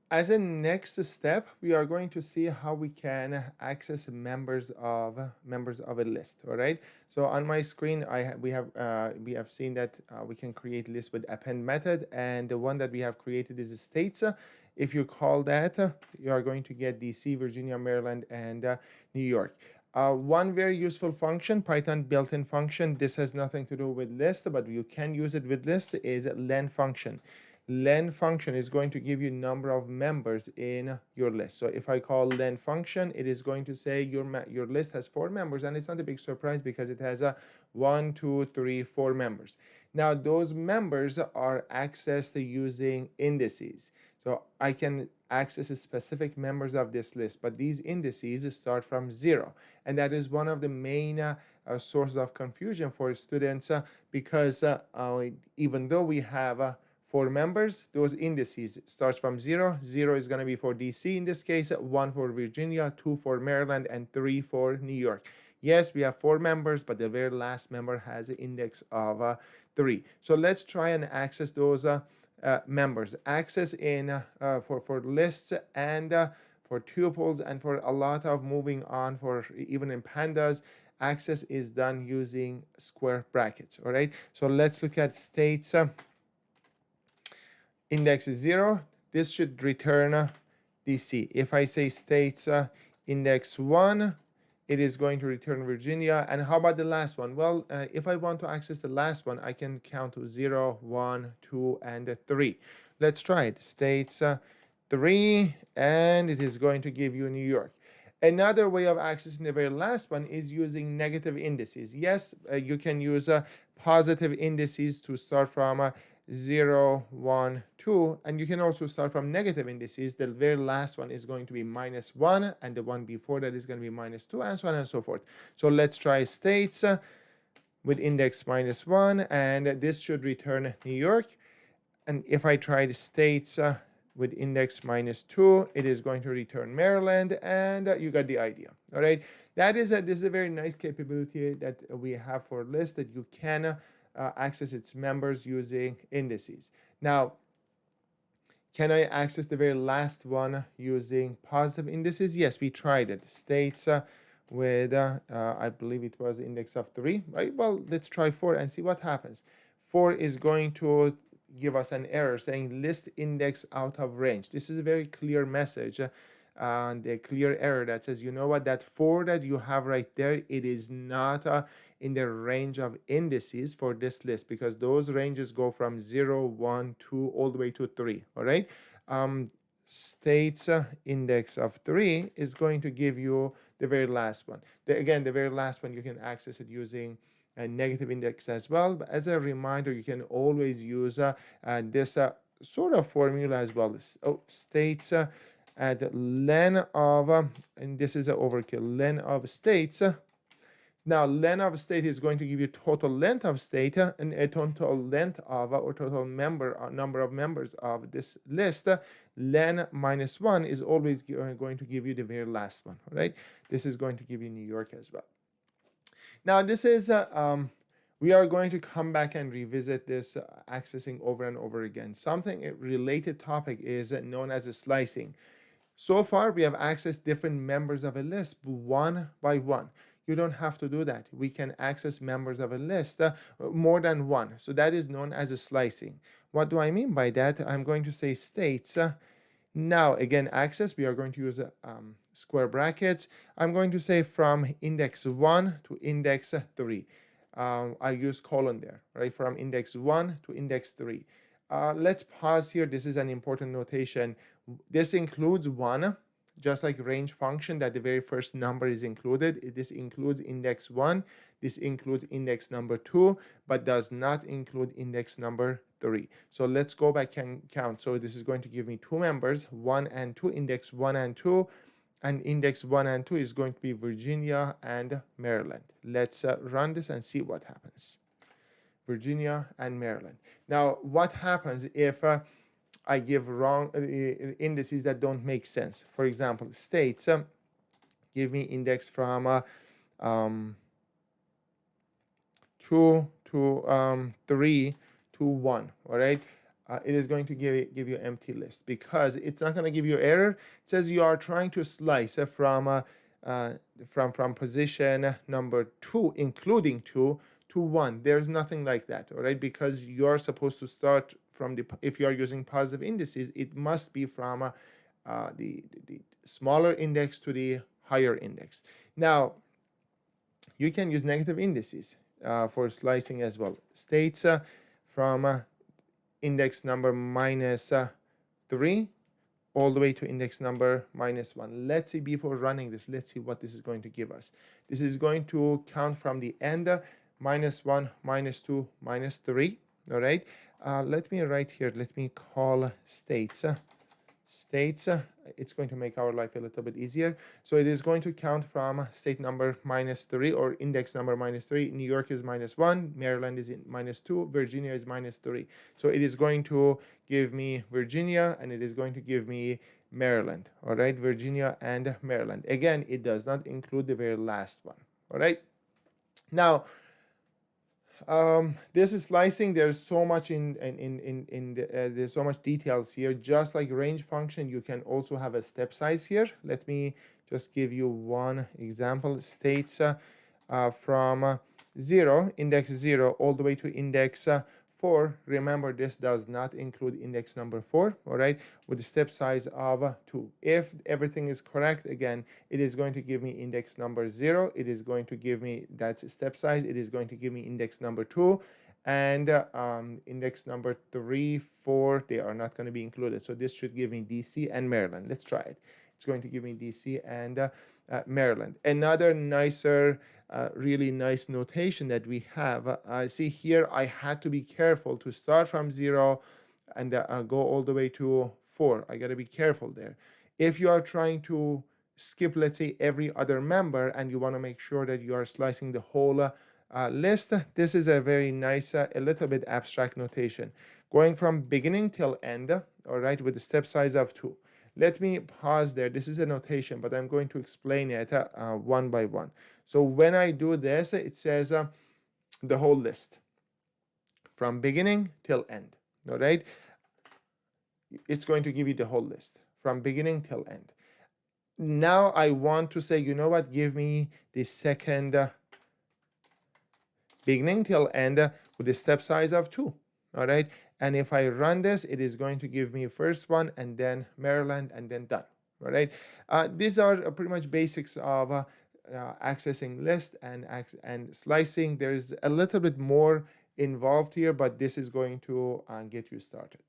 As a next step, we are going to see how we can access members of a list. All right. So on my screen, we have seen that we can create lists with append method, and the one that we have created is states. If you call that, you are going to get DC, Virginia, Maryland, and New York. One very useful function, Python built-in function. This has nothing to do with list, but you can use it with list. Is len function. Len function is going to give you number of members in your list. So if I call len function, it is going to say your list has 4 members, and it's not a big surprise because it has a 1, 2, 3, 4 members. Now those members are accessed using indices. So I can access specific members of this list, but these indices start from 0, and that is one of the main sources of confusion for students because even though we have 4 members, those indices starts from 0. 0 is going to be for DC in this case, 1 for Virginia, 2 for Maryland, and 3 for New York. Yes, we have 4 members, but the very last member has an index of 3. So let's try and access those members. Access in for lists and for tuples and for a lot of moving on for even in pandas. Access is done using square brackets. All right. So let's look at states. Index is 0, this should return DC. If I say states index 1, it is going to return Virginia. And how about the last one? Well, if I want to access the last one, I can count to 0, 1, 2, and 3. Let's try it. States 3, and it is going to give you New York. Another way of accessing the very last one is using negative indices. Yes, you can use positive indices to start from 0, 1, 2, and you can also start from negative indices. The very last one is going to be -1, and the one before that is going to be -2, and so on and so forth. So let's try states with index -1, and this should return New York. And if I try the states with index -2, it is going to return Maryland, and you got the idea. All right, this is a very nice capability that we have for lists, that you can access its members using indices. Now, can I access the very last one using positive indices? Yes, we tried it. States with, I believe it was index of 3, right? Well, let's try 4 and see what happens. 4 is going to give us an error saying list index out of range. This is a very clear message. The clear error that says, you know what, that 4 that you have right there, it is not in the range of indices for this list, because those ranges go from 0, 1, 2, all the way to 3. All right. States index of 3 is going to give you the very last one. Again, the very last one, you can access it using a negative index as well. But as a reminder, you can always use this sort of formula as well. States at len of, and this is an overkill, len of states. Now, len of state is going to give you total length of state, and a total length of, or total number of members of this list. Len -1 is always going to give you the very last one, right? This is going to give you New York as well. Now, this is, we are going to come back and revisit this accessing over and over again. Something, a related topic is known as slicing. So far, we have accessed different members of a list one by one. You don't have to do that. We can access members of a list more than one. So that is known as a slicing. What do I mean by that? I'm going to say states. Now, again, access, we are going to use square brackets. I'm going to say from index 1 to index 3. I use colon there, right? From index 1 to index 3. Let's pause here. This is an important notation. This includes 1, just like range function, that the very first number is included. This includes index 1. This includes index number 2, but does not include index number 3. So let's go back and count. So this is going to give me 2 members, 1 and 2, index 1 and 2. And index 1 and 2 is going to be Virginia and Maryland. Let's run this and see what happens. Virginia and Maryland. Now, what happens if I give wrong indices that don't make sense? For example, states give me index from 2 to 3 to 1. All right. it is going to give you empty list, because it's not going to give you error. It says you are trying to slice from position number 2, including 2, to 1. There's nothing like that, all right? Because you're supposed to start from if you are using positive indices, it must be from the smaller index to the higher index. Now, you can use negative indices for slicing as well. States from index number -3 all the way to index number -1. Let's see, before running this, let's see what this is going to give us. This is going to count from the end, -1, -2, -3. All right. Let me write here. Let me call states. It's going to make our life a little bit easier. So it is going to count from state number -3 or index number -3. New York is -1, Maryland is in -2, Virginia is -3. So it is going to give me Virginia, and it is going to give me Maryland. All right, Virginia and Maryland. Again, it does not include the very last one. All right. Now, this is slicing. There's so much there's so much details here. Just like range function, you can also have a step size here. Let me just give you one example. States from 0, index 0, all the way to index 4. Remember, this does not include index number 4, all right, with a step size of 2. If everything is correct, again, it is going to give me index number 0. It is going to give me, that's step size. It is going to give me index number 2. And index number 3, 4, they are not going to be included. So this should give me DC and Maryland. Let's try it. It's going to give me DC and Maryland. Another nicer, really nice notation that we have. See here, I had to be careful to start from 0 and go all the way to 4. I got to be careful there. If you are trying to skip, let's say, every other member, and you want to make sure that you are slicing the whole list, this is a very nice, a little bit abstract notation. Going from beginning till end, all right, with a step size of 2. Let me pause there. This is a notation, but I'm going to explain it one by one. So when I do this, it says the whole list from beginning till end. All right. It's going to give you the whole list from beginning till end. Now I want to say, you know what? Give me the second beginning till end with a step size of 2. All right. And if I run this, it is going to give me first one, and then Maryland, and then done. All right. These are pretty much basics of accessing list and slicing. There's a little bit more involved here, but this is going to get you started.